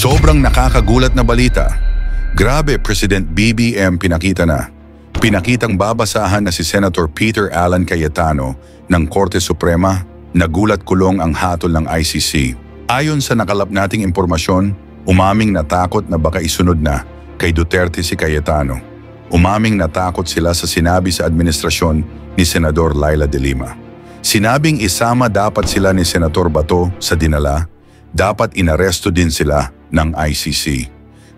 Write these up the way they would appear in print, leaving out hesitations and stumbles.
Sobrang nakakagulat na balita. Grabe, President BBM pinakita na. Pinakitang babasahan na si Senator Peter Alan Cayetano ng Korte Suprema, nagulat kulong ang hatol ng ICC. Ayon sa nakalap nating impormasyon, umaming natakot na baka isunod na kay Duterte si Cayetano. Umaming natakot sila sa sinabi sa administrasyon ni Senador Laila de Lima. Sinabing isama dapat sila ni Senator Bato sa dinala, dapat inaresto din sila ng ICC.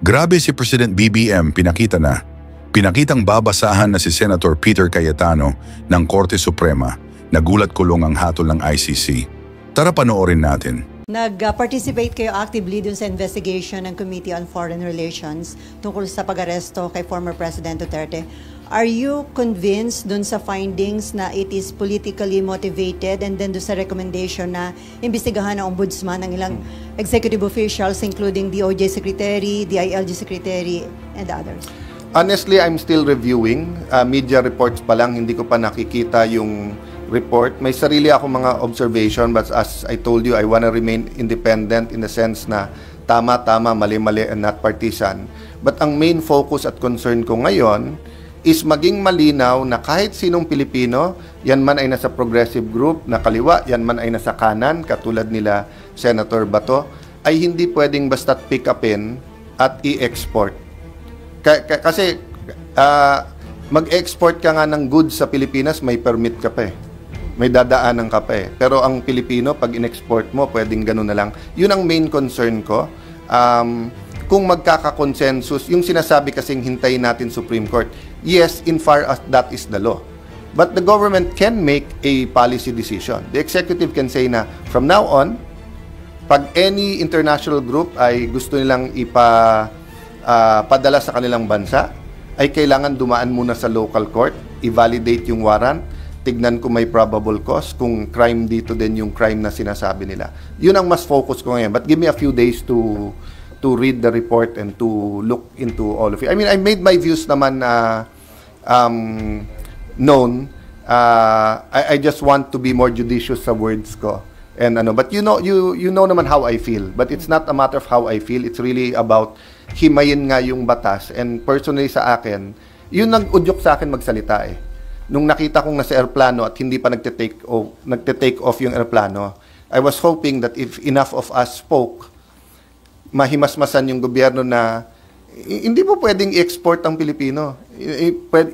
Grabe si President BBM pinakita na. Pinakitang babasahan na si Senator Peter Cayetano ng Korte Suprema, nagulat kulong ang hatol ng ICC. Tara panoorin natin. Nag-participate kayo actively dun sa investigation ng Committee on Foreign Relations tungkol sa pag-aresto kay former President Duterte. Are you convinced dun sa findings na it is politically motivated and then dun sa recommendation na imbestigahan ng Ombudsman ng ilang executive officials including the OJ Secretary, the ILG Secretary, and others? Honestly, I'm still reviewing. Media reports pa lang, hindi ko pa nakikita yung report. May sarili ako mga observation, but as I told you, I want to remain independent in the sense na tama-tama, mali-mali, and not partisan. But ang main focus at concern ko ngayon is maging malinaw na kahit sinong Pilipino, yan man ay nasa progressive group na kaliwa, yan man ay nasa kanan, katulad nila Senator Bato, ay hindi pwedeng basta't pick upin at i-export. Kasi mag-export ka nga ng goods sa Pilipinas, may permit ka pa eh. May dadaanan ka pa eh. Pero ang Pilipino, pag in-export mo, pwedeng ganun na lang. Yun ang main concern ko. Kung magkakakonsensus, yung sinasabi kasing hintayin natin Supreme Court, yes, in far as that is the law. But the government can make a policy decision. The executive can say na, from now on, pag any international group ay gusto nilang padala sa kanilang bansa, ay kailangan dumaan muna sa local court, i-validate yung warrant, tignan kung may probable cause, kung crime dito din yung crime na sinasabi nila. Yun ang mas focus ko ngayon. But give me a few days to read the report and to look into all of it. I mean, I made my views naman known. I just want to be more judicious sa words ko. And but you know naman how I feel. But it's not a matter of how I feel. It's really about himayin nga yung batas. And personally sa akin, yun nag-udyok sa akin magsalita eh. Nung nakita kong nasa airplano at hindi pa nagte-take off yung airplano, I was hoping that if enough of us spoke, mahimasmasan yung gobyerno na hindi po pwedeng i-export ang Pilipino.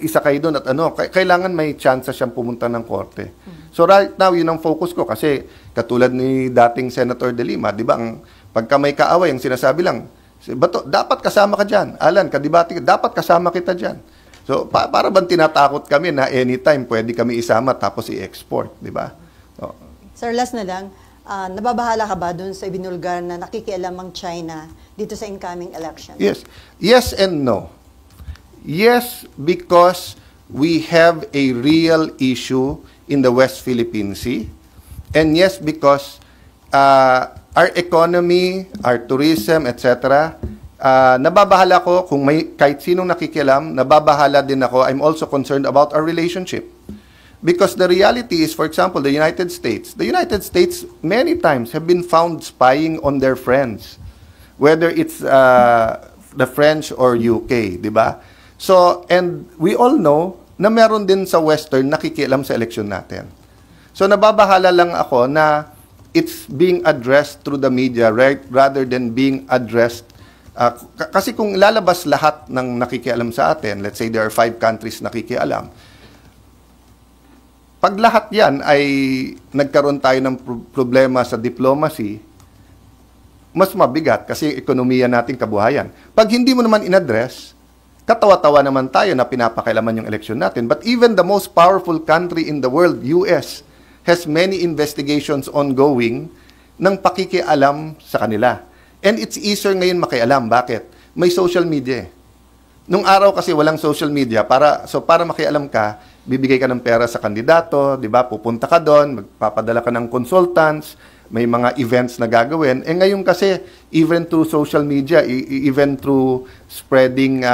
Isa kayo doon at kailangan may chance siyang pumunta ng korte. So right now, yun ang focus ko kasi katulad ni dating Senator De Lima, di ba, pagka may kaaway, ang sinasabi lang, Bato, dapat kasama ka dyan. Alan, kadibati, dapat kasama kita dyan. So para bang tinatakot kami na anytime pwede kami isama tapos i-export, di ba? So, Sir, last na lang. Nababahala ka ba dun sa ibinulgar na nakikialam ang China dito sa incoming election? Yes. Yes and no. Yes, because we have a real issue in the West Philippine Sea. And yes, because our economy, our tourism, etc., nababahala ko kung may kahit sinong nakikialam, nababahala din ako. I'm also concerned about our relationship. Because the reality is, for example, the United States many times have been found spying on their friends, whether it's the French or UK, di ba? So, and we all know na meron din sa Western nakikialam sa eleksyon natin. So, nababahala lang ako na it's being addressed through the media rather than being addressed. Kasi kung lalabas lahat ng nakikialam sa atin, let's say there are 5 countries nakikialam, pag lahat yan ay nagkaroon tayo ng problema sa diplomacy, mas mabigat kasi ekonomiya nating kabuhayan. Pag hindi mo naman in-address, katawa-tawa naman tayo na pinapakailaman yung eleksyon natin. But even the most powerful country in the world, US, has many investigations ongoing ng pakikialam sa kanila. And it's easier ngayon makialam. Bakit? May social media. Nung araw kasi walang social media, para makialam ka, bibigay ka ng pera sa kandidato, di ba? Pupunta ka doon, magpapadala ka ng consultants, may mga events na gagawin. Eh ngayon kasi, even through social media, even through spreading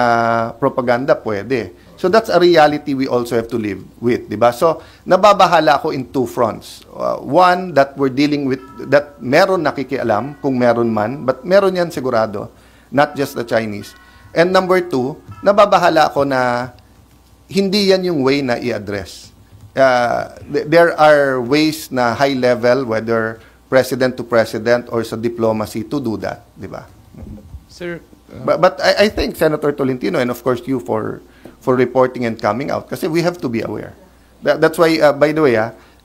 propaganda, pwede. So So that's a reality we also have to live with, di ba? So nababahala ako in two fronts. One, that we're dealing with, that meron nakikialam, kung meron man, but meron yan sigurado, not just the Chinese. And number two, nababahala ako na hindi yan yung way na i-address. There are ways na high level, whether president to president or sa diplomacy, to do that, di ba? Sir, But I thank Senator Tolentino and of course you for reporting and coming out kasi we have to be aware. That's why, by the way,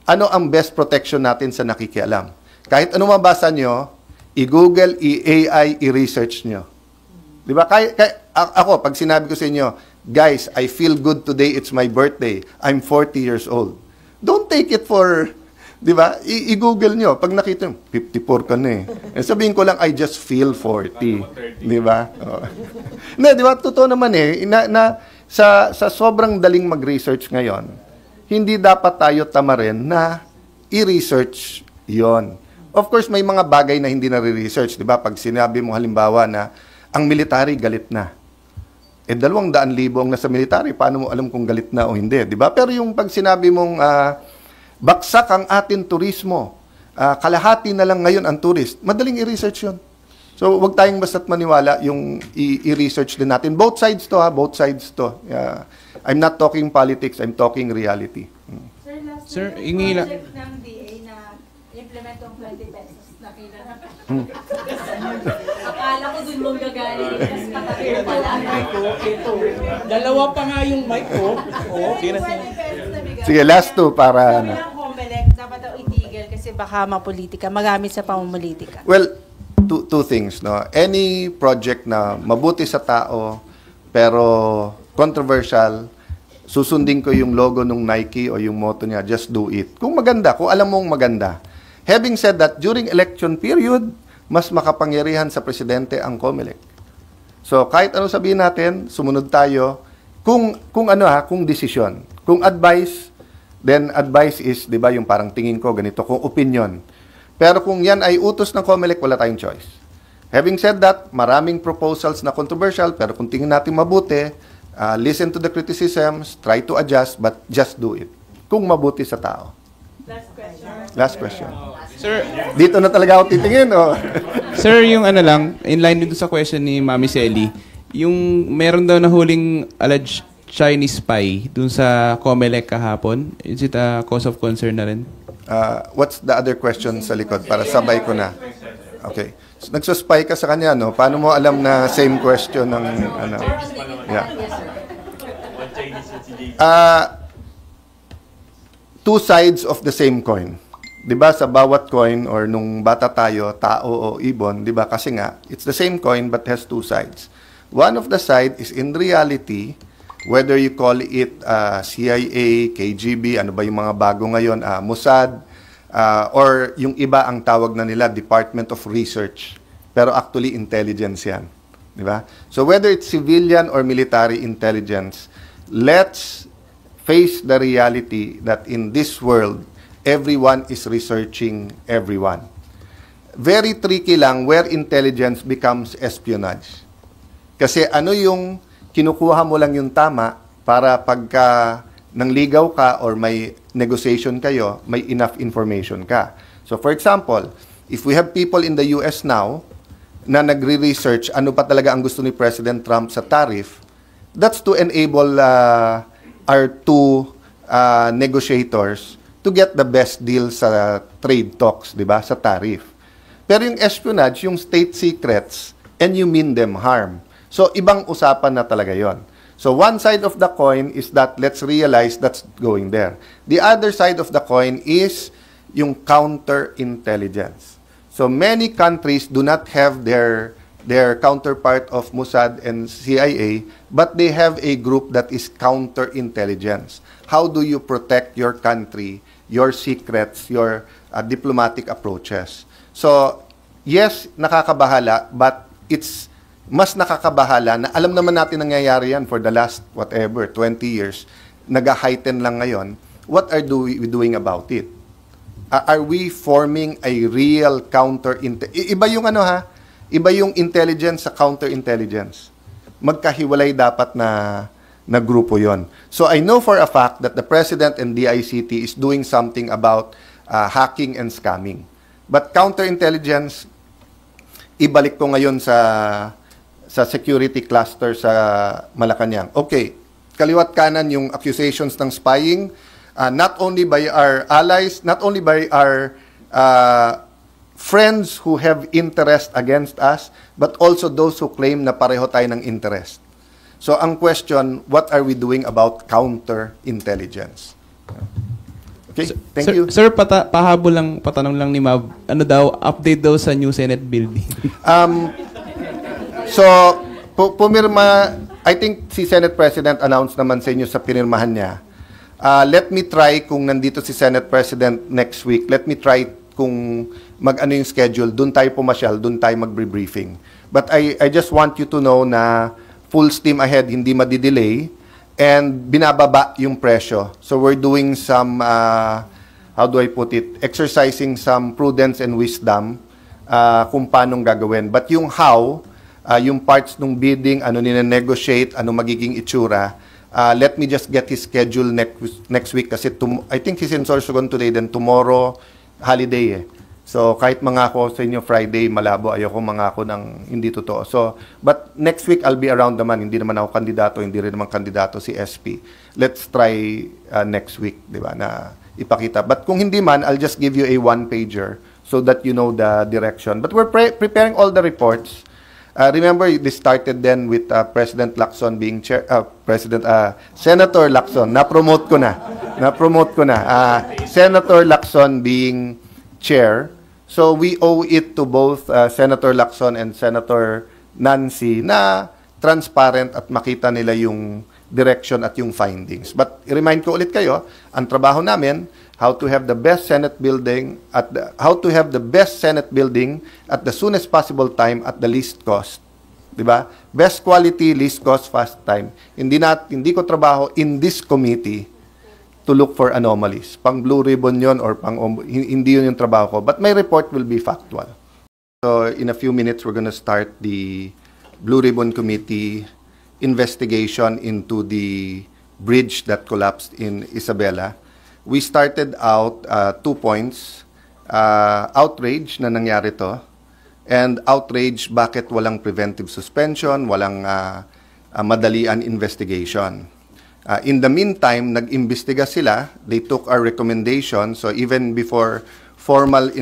ano ang best protection natin sa nakikialam? Kahit ano mabasa nyo, i-Google, i-AI, i-research nyo. Di ba? Ako, pag sinabi ko sa inyo, guys, I feel good today, it's my birthday, I'm 40 years old. Don't take it for... Di ba? I-Google nyo. Pag nakita nyo, 54 ka na eh. Sabihin ko lang, I just feel 40. Di ba? Oh. Di ba? Totoo naman eh. Sa sobrang daling mag-research ngayon, hindi dapat tayo tamarin na i-research yon. Of course, may mga bagay na hindi na-research. Di ba? Pag sinabi mo halimbawa na ang military galit na. 200,000 ang nasa military. Paano mo alam kung galit na o hindi? Di ba? Pero yung pag sinabi mong... baksak ang ating turismo. Kalahati na lang ngayon ang tourist. Madaling i-research yun. So, wag tayong basta't maniwala yung i-research din natin. Both sides to, ha? Both sides to. I'm not talking politics, I'm talking reality. Sir, ingila. Project ng DA na implement ang 20 pesos na kailangan. Akala ko dun mong gagaling. Mas pataki mo pala. Dalawa pa nga yung mic ko. Oh. 20 pesos na bigay. Sige, last two para... Sabi ng Comelec, dapat daw itigil kasi baka mapolitika, magamit sa pamumulitika. Well, two things, no? Any project na mabuti sa tao, pero controversial, susundin ko yung logo ng Nike o yung motto niya, just do it. Kung maganda, kung alam mong maganda. Having said that, during election period, mas makapangyarihan sa presidente ang Comelec. So, kahit ano sabihin natin, sumunod tayo, kung desisyon. Kung advice, then advice is, di ba, yung parang tingin ko, ganito, kung opinion. Pero kung yan ay utos ng Comelec, wala tayong choice. Having said that, maraming proposals na controversial, pero kung tingin natin mabuti, listen to the criticisms, try to adjust, but just do it. Kung mabuti sa tao. Last question. Sir, Dito na talaga ako titingin, oh. sir, yung ano lang, in line dito sa question ni Mami Selly, yung meron daw na huling alleged Chinese spy dun sa Comelec kahapon, is it a cause of concern na rin? What's the other question sa likod? Para sabay ko na. Okay. So, nagsuspy ka sa kanya, no? Paano mo alam na same question ng, ano? Yeah. Two sides of the same coin. 'Di ba sa bawat coin or nung bata tayo, tao o ibon, 'di ba? Kasi nga, it's the same coin but has two sides. One of the side is in reality, whether you call it CIA, KGB, ano ba yung mga bago ngayon, Mossad, or yung iba ang tawag na nila Department of Research. Pero actually intelligence 'yan, 'di ba? So whether it's civilian or military intelligence, let's face the reality that in this world, everyone is researching everyone. Very tricky lang where intelligence becomes espionage. Kasi ano yung kinukuha mo lang yung tama para pagka nangligaw ka or may negotiation kayo, may enough information ka. So for example, if we have people in the US now na nagre-research ano pa talaga ang gusto ni President Trump sa tariff, that's to enable our two negotiators to get the best deal sa trade talks, di ba, sa tariff. Pero yung espionage, yung state secrets, and you mean them harm. So, ibang usapan na talaga yon. So, one side of the coin is that let's realize that's going there. The other side of the coin is yung counterintelligence. So, many countries do not have their counterpart of Mossad and CIA, but they have a group that is counterintelligence. How do you protect your country, your secrets, your diplomatic approaches? So, yes, nakakabahala, but it's mas nakakabahala na alam naman natin nangyayari yan for the last, 20 years, nag-heighten lang ngayon. What are we doing about it? Are we forming a real iba yung Iba yung intelligence sa counterintelligence. Magkahiwalay dapat na na grupo yon. So I know for a fact that the President and DICT is doing something about hacking and scamming. But counterintelligence, ibalik ko ngayon sa security cluster sa Malacanang. Okay, kaliwat kanan yung accusations ng spying, not only by our allies, not only by our friends who have interest against us, but also those who claim na pareho tayo ng interest. So ang question, what are we doing about counterintelligence? Okay, thank you. Sir, patanong lang ni Mab, ano daw, update daw sa new Senate building. So, pumirma, I think si Senate President announced naman sa inyo sa pinirmahan niya. Let me try kung nandito si Senate President next week. Let me try kung mag-ano yung schedule. Doon tayo pumasyal, doon tayo mag-briefing. But I just want you to know na full steam ahead, hindi madidelay, and binababa yung presyo. So we're doing some, how do I put it, exercising some prudence and wisdom kung paanong gagawin. But yung how, yung parts ng bidding, ano nina-negotiate, ano magiging itsura, let me just get his schedule next week kasi I think he's in Sorsogon today, then tomorrow, holiday eh. So kahit mangako sa inyo Friday, malabo, ayoko mangako ng hindi totoo. So, but next week I'll be around naman, hindi naman ako kandidato, hindi rin naman kandidato si SP. Let's try next week, di ba, na ipakita. But kung hindi man, I'll just give you a one-pager so that you know the direction. But we're preparing all the reports. Remember, this started then with President Lacson being chair, Senator Lacson, na-promote ko na. Senator Lacson being chair. So we owe it to both Senator Lacson and Senator Nancy na transparent at makita nila yung direction at yung findings. But i-remind ko ulit kayo, ang trabaho namin, how to have the best Senate building at the soonest possible time at the least cost. 'Di ba? Best quality, least cost, fast time. Hindi ko trabaho in this committee to look for anomalies. Pang blue ribbon yon or hindi yun yung trabaho ko. But my report will be factual. So in a few minutes, we're going to start the Blue Ribbon Committee investigation into the bridge that collapsed in Isabela. We started out 2 points. Outrage na nangyari to. And outrage bakit walang preventive suspension, walang madalian investigation. In the meantime, nag-imbestiga sila. They took our recommendation. So even before formal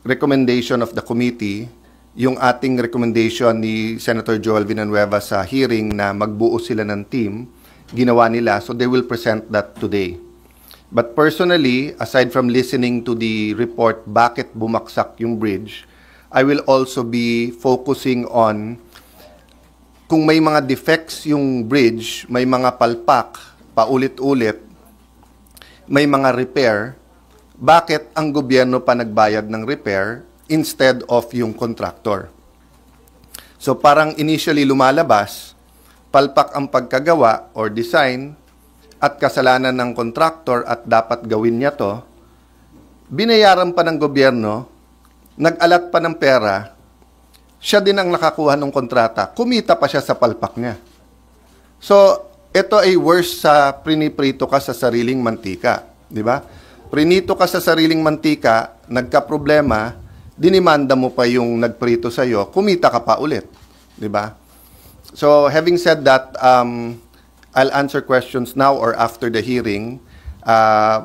recommendation of the committee, yung ating recommendation ni Senator Joel Villanueva sa hearing na magbuo sila ng team, ginawa nila. So they will present that today. But personally, aside from listening to the report, bakit bumaksak yung bridge, I will also be focusing on kung may mga defects yung bridge, may mga palpak, paulit-ulit, may mga repair, bakit ang gobyerno pa nagbayad ng repair instead of yung contractor? So parang initially lumalabas, palpak ang pagkagawa or design at kasalanan ng contractor at dapat gawin niya to, binayaran pa ng gobyerno, nag-alat pa ng pera, siya din ang nakakuha ng kontrata, kumita pa siya sa palpak niya. So, ito ay worse sa priniprito ka sa sariling mantika. Di ba? Prinito ka sa sariling mantika, nagka-problema, dinimanda mo pa yung nagprito sa'yo, kumita ka pa ulit. Di ba? So, having said that, I'll answer questions now or after the hearing,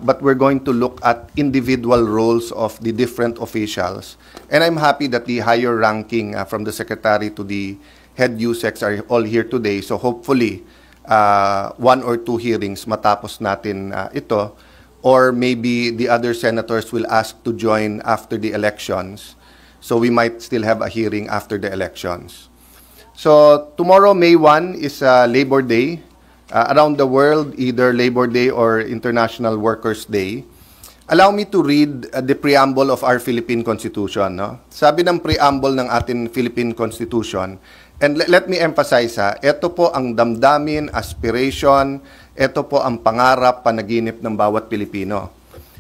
but we're going to look at individual roles of the different officials. And I'm happy that the higher ranking from the Secretary to the head USECs are all here today. So hopefully, 1 or 2 hearings matapos natin ito. Or maybe the other senators will ask to join after the elections. So we might still have a hearing after the elections. So tomorrow, May 1, is Labor Day. Around the world, either Labor Day or International Workers' Day. Allow me to read the preamble of our Philippine Constitution. No? Sabi ng preamble ng ating Philippine Constitution, and let me emphasize, ito po ang damdamin, aspiration, ito po ang pangarap, panaginip ng bawat Pilipino.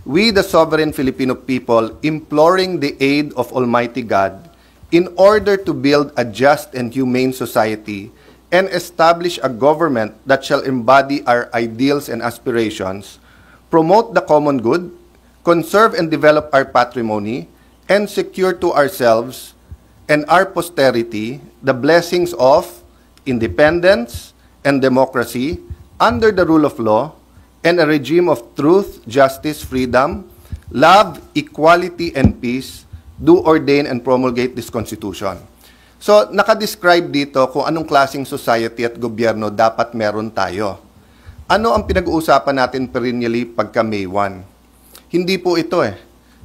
We, the sovereign Filipino people, imploring the aid of Almighty God, in order to build a just and humane society, and establish a government that shall embody our ideals and aspirations, promote the common good, conserve and develop our patrimony, and secure to ourselves and our posterity the blessings of independence and democracy under the rule of law and a regime of truth, justice, freedom, love, equality, and peace, do ordain and promulgate this Constitution. So, nakadescribe dito kung anong klaseng society at gobyerno dapat meron tayo. Ano ang pinag-uusapan natin perennially pagka May 1? Hindi po ito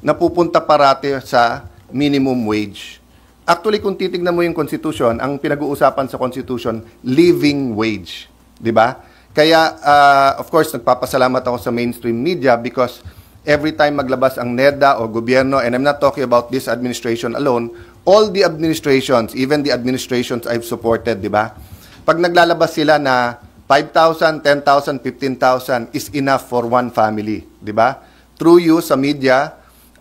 napupunta parati sa minimum wage. Actually, kung titignan mo yung Constitution, ang pinag-uusapan sa Constitution, living wage. Di ba? Kaya, of course, nagpapasalamat ako sa mainstream media because every time maglabas ang NEDA o gobyerno, and I'm not talking about this administration alone, all the administrations, even the administrations I've supported, di ba? Pag naglalabas sila na 5,000, 10,000, 15,000 is enough for one family, di ba? Through you sa media,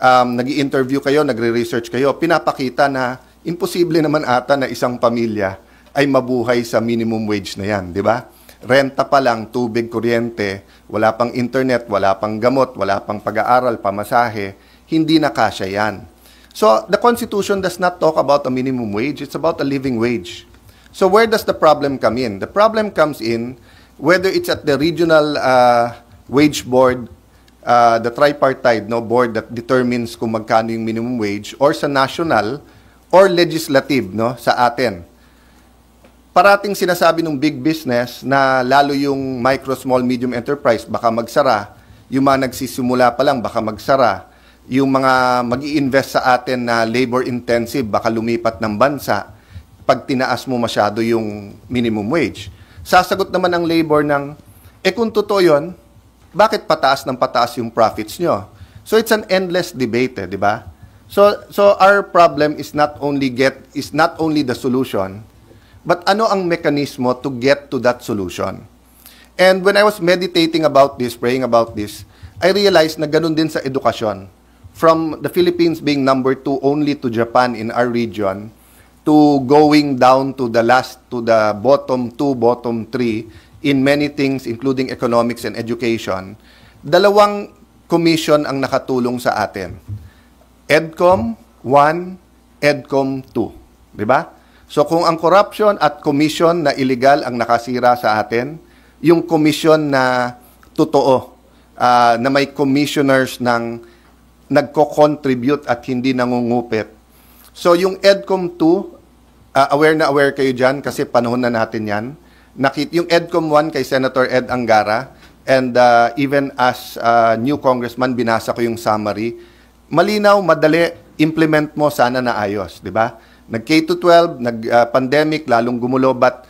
nag-i-interview kayo, nagre-research kayo, pinapakita na imposible naman ata na isang pamilya ay mabuhay sa minimum wage na yan, di ba? Renta pa lang, tubig, kuryente, wala pang internet, wala pang gamot, wala pang pag-aaral, pamasahe, hindi na kasya yan. So, the Constitution does not talk about a minimum wage. It's about a living wage. So, where does the problem come in? The problem comes in whether it's at the regional wage board, the tripartite board that determines kung magkano yung minimum wage, or sa national or legislative sa atin. Parating sinasabi ng big business na lalo yung micro, small, medium enterprise baka magsara, yung mga nagsisimula pa lang baka magsara, yung mga mag-i-invest sa atin na labor-intensive, baka lumipat ng bansa pag tinaas mo masyado yung minimum wage. Sasagot naman ang labor ng, kung totoo yun, bakit pataas ng pataas yung profits nyo? So it's an endless debate, di ba? So our problem is not only the solution, but ano ang mekanismo to get to that solution? And when I was meditating about this, praying about this, I realized na ganun din sa edukasyon. From the Philippines being number 2 only to Japan in our region, to going down to the bottom 2, bottom 3 in many things, including economics and education, dalawang commission ang nakatulong sa atin. EDCOM 1, EDCOM 2. Diba? So kung ang corruption at commission na illegal ang nakasira sa atin, yung commission na totoo, na may commissioners ng nagko-contribute at hindi nangungupit. So yung EDCOM 2, aware na aware kayo dyan kasi panahon na natin yan. Yung EDCOM 1 kay Senator Ed Angara, and even as new congressman, binasa ko yung summary. Malinaw, madali, implement mo, sana naayos, di ba? Nag-K-12, nag-pandemic, lalong gumulo, but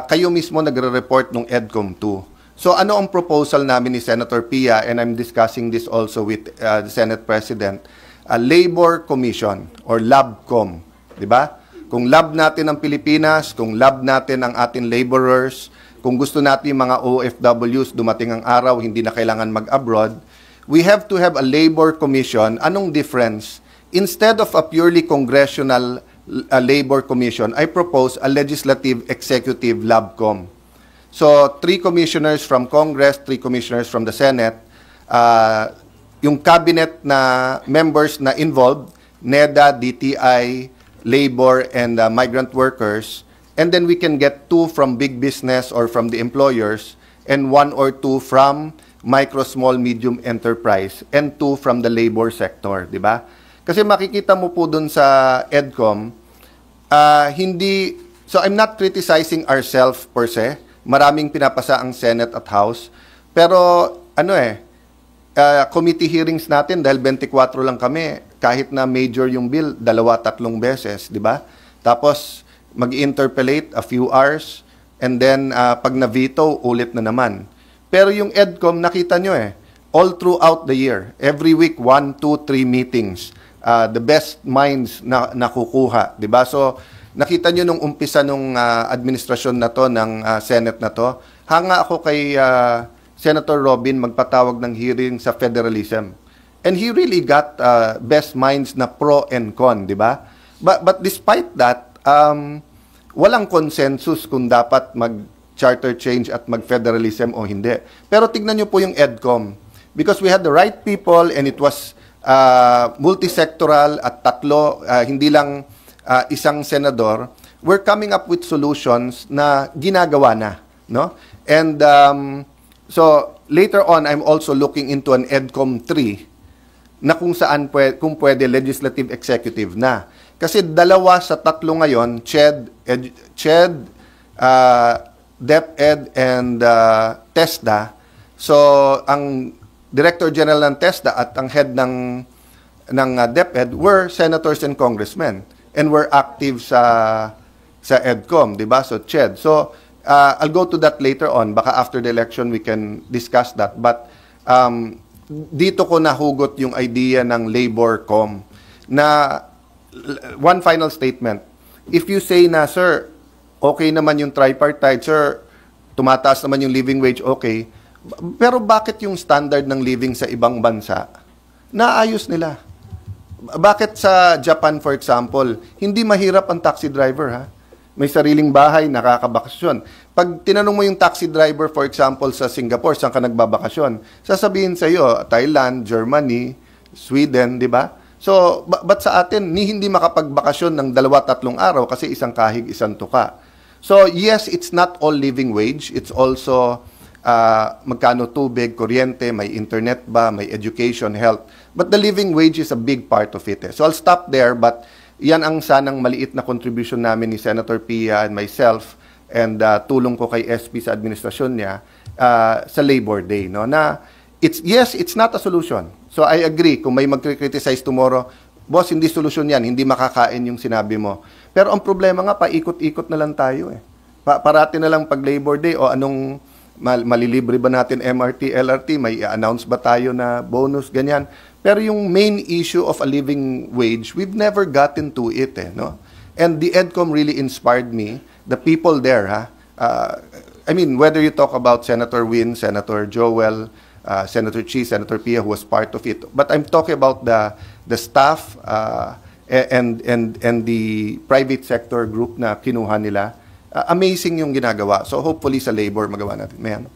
kayo mismo nagre-report ng EDCOM 2. So ano ang proposal namin ni Senator Pia, and I'm discussing this also with the Senate President, a Labor Commission or LabCom, di ba? Kung lab natin ang Pilipinas, kung lab natin ang ating laborers, kung gusto natin yung mga OFWs, dumating ang araw, hindi na kailangan mag-abroad, we have to have a Labor Commission. Anong difference? Instead of a purely congressional Labor Commission, I propose a Legislative Executive LabCom. So, 3 commissioners from Congress, 3 commissioners from the Senate, yung cabinet na members na involved, NEDA, DTI, labor, and migrant workers, and then we can get 2 from big business or from the employers, and 1 or 2 from micro, small, medium enterprise, and 2 from the labor sector, di ba? Kasi makikita mo po dun sa EDCOM, so I'm not criticizing ourselves per se. Maraming pinapasa ang Senate at House. Pero, committee hearings natin, dahil 24 lang kami, kahit na major yung bill, 2-3 beses, di ba? Tapos, mag-interpellate a few hours, and then, pag na-veto, ulit na naman. Pero yung EDCOM, nakita nyo all throughout the year, every week, 1, 2, 3 meetings, the best minds na nakukuha, di ba? So, nakita nyo nung umpisa nung administrasyon na to, ng Senate na to, hanga ako kay Senator Robin magpatawag ng hearing sa federalism. And he really got best minds na pro and con, di ba? But despite that, walang consensus kung dapat mag-charter change at mag-federalism o hindi. Pero tignan nyo po yung EDCOM. Because we had the right people and it was multisectoral at tatlo, hindi lang isang senador, we're coming up with solutions na ginagawa na. No? And so later on, I'm also looking into an EDCOM 3 na kung saan kung pwede legislative executive na. Kasi 2 sa 3 ngayon, CHED, DepEd, and TESDA. So, ang Director General ng TESDA at ang head ng DepEd were senators and congressmen and were active sa EDCOM, di ba? So, CHED. So, I'll go to that later on. Baka after the election, we can discuss that. But, dito ko nahugot yung idea ng LaborCom na one final statement. If you say na, sir, okay naman yung tripartite, sir, tumataas naman yung living wage, okay. Pero bakit yung standard ng living sa ibang bansa, naayos nila? Bakit sa Japan, for example, hindi mahirap ang taxi driver, ha? May sariling bahay, nakakabakasyon. Pag tinanong mo yung taxi driver, for example, sa Singapore, saan ka nagbabakasyon? Sasabihin sa iyo, Thailand, Germany, Sweden, di ba? So, ba't sa atin, hindi makapagbakasyon ng 2-3 araw kasi isang kahig, isang tuka. So, yes, it's not all living wage. It's also magkano tubig, kuryente, may internet ba, may education, health. But the living wage is a big part of it. So, I'll stop there, but yan ang sanang maliit na contribution namin ni Senator Pia and myself and tulong ko kay SP sa administrasyon niya sa Labor Day. No? Na, it's not a solution. So I agree, kung may mag-criticize tomorrow, boss, hindi solusyon yan, hindi makakain yung sinabi mo. Pero ang problema nga, paikot-ikot na lang tayo. Parati na lang pag Labor Day, o anong malilibre ba natin MRT, LRT, may i-announce ba tayo na bonus, ganyan. Pero yung main issue of a living wage, we've never gotten to it. No? And the EDCOM really inspired me. The people there, I mean, whether you talk about Senator Win, Senator Joel, Senator Chi, Senator Pia, who was part of it. But I'm talking about the staff and the private sector group na kinuha nila. Amazing yung ginagawa. So hopefully sa labor magawa natin. Ma'am.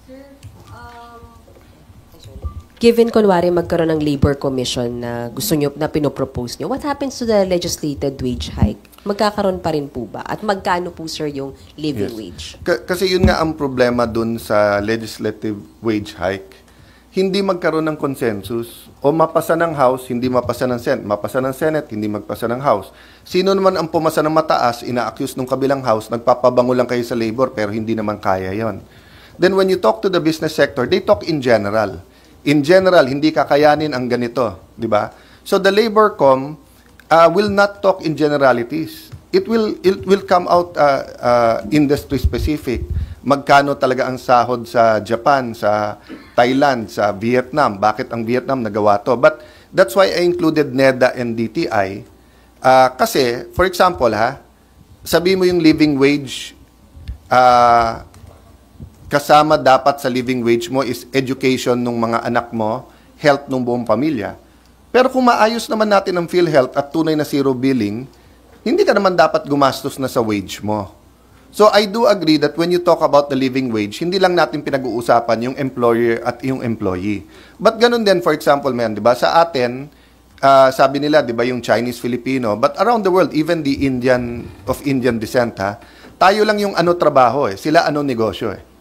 Given, kunwari, magkaroon ng labor commission na gusto nyo, na pinopropose nyo, what happens to the legislated wage hike? Magkakaroon pa rin po ba? At magkano po, sir, yung living wage? Kasi yun nga ang problema dun sa legislative wage hike. Hindi magkaroon ng consensus. O mapasa ng House, hindi mapasa ng Senate. Mapasa ng Senate, hindi magpasa ng House. Sino naman ang pumasa ng mataas, ina-accuse ng kabilang House, nagpapabango lang kayo sa labor, pero hindi naman kaya yon. Then when you talk to the business sector, they talk in general. In general, hindi kakayanin ang ganito, di ba? So the LaborCom will not talk in generalities. It will come out industry specific. Magkano talaga ang sahod sa Japan, sa Thailand, sa Vietnam? Bakit ang Vietnam nagawa to? But that's why I included NEDA and DTI. Kasi, for example, sabi mo yung living wage, kasama dapat sa living wage mo is education ng mga anak mo, health ng buong pamilya. Pero kung maayos naman natin ang PhilHealth at tunay na zero billing, hindi ka naman dapat gumastos na sa wage mo. So I do agree that when you talk about the living wage, hindi lang natin pinag-uusapan yung employer at yung employee. But ganun din, for example, man, di ba? Sa atin, sabi nila, di ba, yung Chinese Filipino, but around the world, even the Indian descent, tayo lang yung ano trabaho, sila ano negosyo.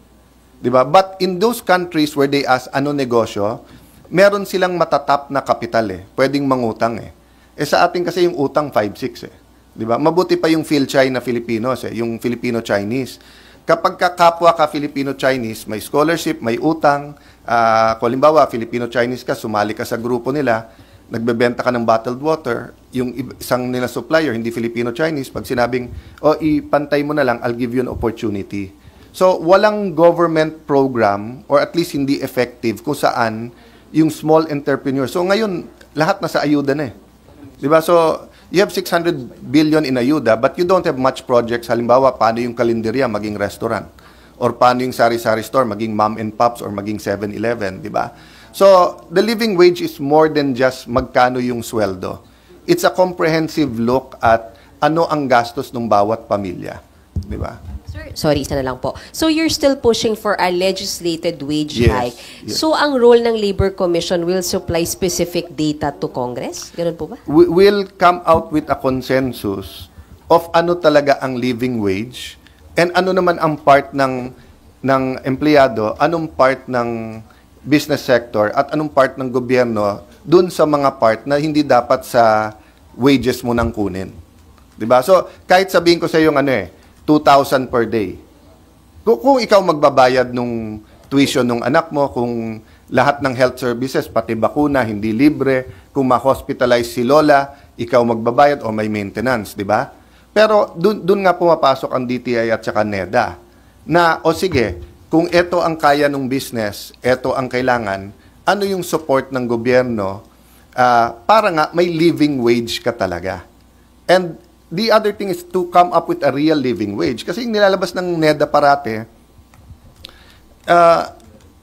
Diba? But in those countries where they ask ano negosyo, meron silang matatap na kapital pwedeng mangutang sa atin kasi yung utang 5-6 Diba? Mabuti pa yung PhilChi na Filipinos yung Filipino-Chinese. Kapag kapwa ka Filipino-Chinese, may scholarship, may utang, kung halimbawa Filipino-Chinese ka, sumali ka sa grupo nila, nagbebenta ka ng bottled water, yung isang nila supplier, hindi Filipino-Chinese, pag sinabing, ipantay mo na lang, I'll give you an opportunity. So, walang government program or at least hindi effective kung saan yung small entrepreneur. So, ngayon, lahat nasa ayuda na Diba? So, you have 600 billion in ayuda but you don't have much projects. Halimbawa, paano yung kalenderya maging restaurant? Or paano yung sari-sari store maging mom and pops or maging 7-Eleven? Diba? So, the living wage is more than just magkano yung sweldo. It's a comprehensive look at ano ang gastos ng bawat pamilya. di ba? Sir, sorry, isa na lang po. So you're still pushing for a legislated wage Yes, hike. yes. So ang role ng Labor Commission will supply specific data to Congress? Ganun po ba? We will come out with a consensus of ano talaga ang living wage and ano naman ang part ng empleyado, anong part ng business sector at anong part ng gobyerno dun sa mga part na hindi dapat sa wages mo nang kunin. 'Di ba? So, kahit sabihin ko sa iyo 2,000 per day. Kung ikaw magbabayad nung tuition ng anak mo, kung lahat ng health services, pati bakuna, hindi libre, kung ma-hospitalize si lola, ikaw magbabayad o may maintenance, 'di ba? Pero dun nga pumapasok ang DTI at saka NEDA na, o sige, kung ito ang kaya ng business, ito ang kailangan, ano yung support ng gobyerno para nga may living wage ka talaga. And the other thing is to come up with a real living wage. Kasi yung nilalabas ng NEDA parate,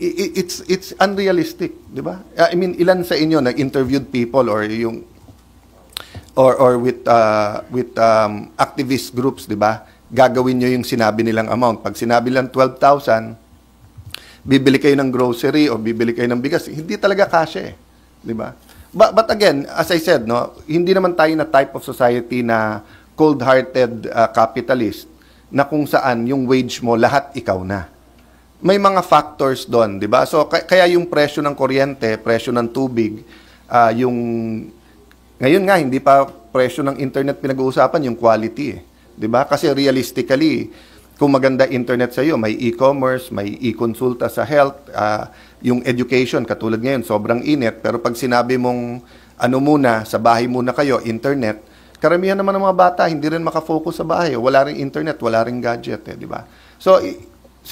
it's unrealistic, di ba? I mean, ilan sa inyo nag-interviewed people or yung or with activist groups, di ba? Gagawin nyo yung sinabi nilang amount. Pag sinabi lang 12,000, bibili kayo ng grocery o bibili kayo ng bigas, hindi talaga kasya, di ba? But again, as I said, no, hindi naman tayo na type of society na cold-hearted capitalist na kung saan yung wage mo lahat ikaw na. May mga factors doon, di ba? So kaya yung presyo ng kuryente, presyo ng tubig, yung ngayon nga hindi pa presyo ng internet pinag-uusapan, yung quality, di ba? Kasi realistically, kung maganda internet sa iyo, may e-commerce, may e-consulta sa health, yung education, katulad ngayon, sobrang init. Pero pag sinabi mong, muna, sa bahay muna kayo, internet, karamihan naman ng mga bata, hindi rin makafocus sa bahay. Wala ring internet, wala ring gadget, di ba? So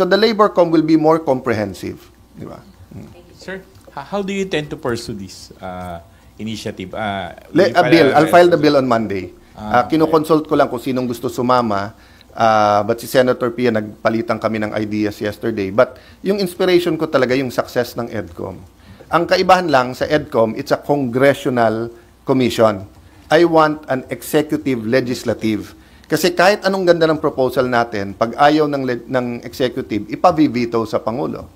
the Labor Com will be more comprehensive, di ba? Sir, how do you tend to pursue this initiative? Bill, I'll file the bill on Monday. Kinoconsult ko lang kung sinong gusto sumama. But si Senator Pia, nagpalitan kami ng ideas yesterday. But yung inspiration ko talaga yung success ng EDCOM. Ang kaibahan lang sa EDCOM, it's a congressional commission. I want an executive legislative. Kasi kahit anong ganda ng proposal natin, pag ayaw ng executive, ipavivito sa Pangulo.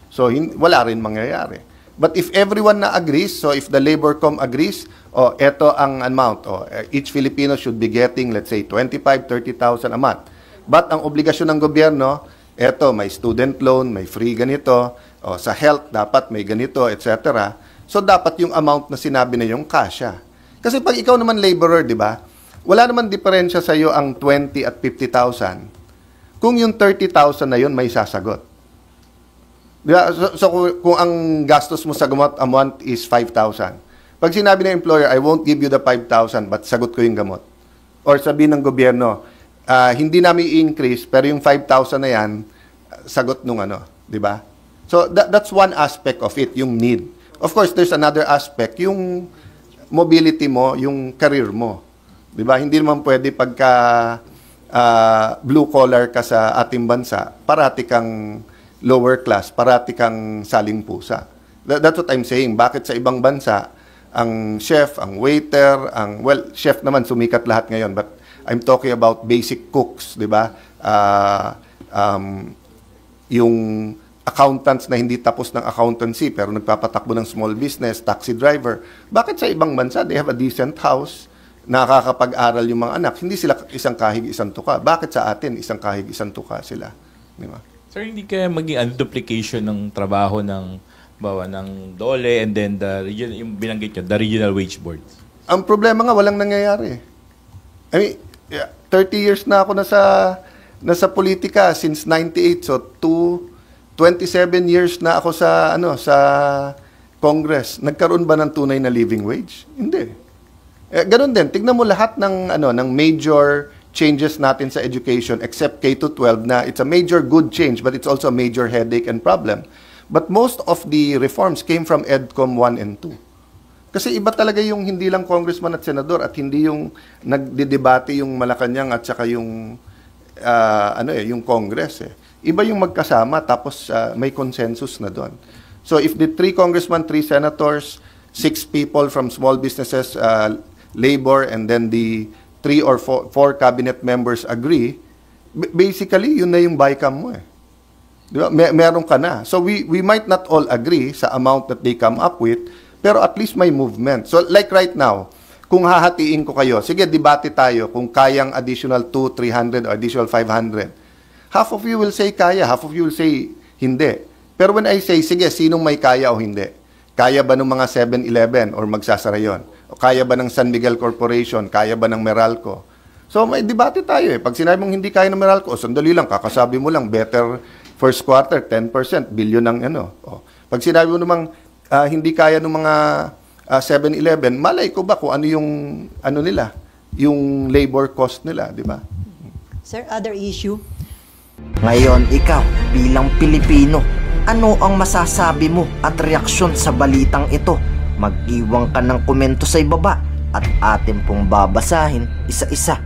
So wala rin mangyayari. But if everyone na agrees, so if the Labor Com agrees, eto ang amount, each Filipino should be getting, let's say, 25,000, 30,000 a month. But ang obligasyon ng gobyerno, eto, may student loan, may free ganito, sa health, dapat may ganito, etc. So dapat yung amount na sinabi na yung kasya. Kasi pag ikaw naman laborer, di ba, wala naman diferensya sa iyo ang 20 at 50,000. Kung yung 30,000 na yun, may sasagot. So kung ang gastos mo sa gamot a month is 5,000. Pag sinabi ng employer, I won't give you the 5,000 but sagot ko yung gamot. Or sabihin ng gobyerno, hindi namin i-increase pero yung 5,000 na yan, sagot nung di ba? So that's one aspect of it, yung need. Of course, there's another aspect, yung mobility mo, yung career mo. Di ba? Hindi naman pwede pagka blue collar ka sa ating bansa, parati kang lower class, parati kang saling pusa. That's what I'm saying. Bakit sa ibang bansa, ang chef, ang waiter, chef naman sumikat lahat ngayon, but I'm talking about basic cooks, di ba? Yung accountants na hindi tapos ng accountancy pero nagpapatakbo ng small business, taxi driver. Bakit sa ibang bansa, they have a decent house, nakakapag-aral yung mga anak, hindi sila isang kahig, isang tuka. Bakit sa atin, isang kahig, isang tuka sila? Di ba? Sir, hindi kaya maging duplication ng trabaho ng DOLE and then yung binanggit nyo, the regional wage boards? Ang problema nga, walang nangyayari. I mean, 30 years na ako nasa politika since 98. So, 27 years na ako sa Congress. Nagkaroon ba ng tunay na living wage? Hindi. Ganun din. Tignan mo lahat ng major changes natin sa education except K-12 na it's a major good change but it's also a major headache and problem. But most of the reforms came from EDCOM 1 and 2. Kasi iba talaga yung hindi lang congressman at senador at hindi yung nagdidebate yung Malacanang at saka yung yung Congress. Iba yung magkasama tapos may consensus na doon. So if the 3 congressmen, 3 senators, 6 people from small businesses, labor, and then the 3 or 4 cabinet members agree, basically, yun na yung BICAM mo eh. Di ba? Meron ka na. So we might not all agree sa amount that they come up with, pero at least may movement. So like right now, kung hahatiin ko kayo, sige, debate tayo kung kayang additional 200, 300 or additional 500. Half of you will say kaya, half of you will say hindi. Pero when I say, sige, sinong may kaya o hindi? Kaya ba ng mga 7-Eleven or magsasara yun? O kaya ba ng San Miguel Corporation? Kaya ba ng Meralco? So may debate tayo eh. Pag sinabi mong hindi kaya ng Meralco, sandali lang, kakasabi mo lang, better first quarter, 10%, billion ng ano. O, pag sinabi mo namang hindi kaya ng mga 7-Eleven, malay ko ba kung ano yung ano nila, yung labor cost nila, di ba? Sir, other issue? Ngayon, ikaw, bilang Pilipino, ano ang masasabi mo at reaksyon sa balitang ito? Mag-iwan ka ng komento sa ibaba at atin pong babasahin isa-isa.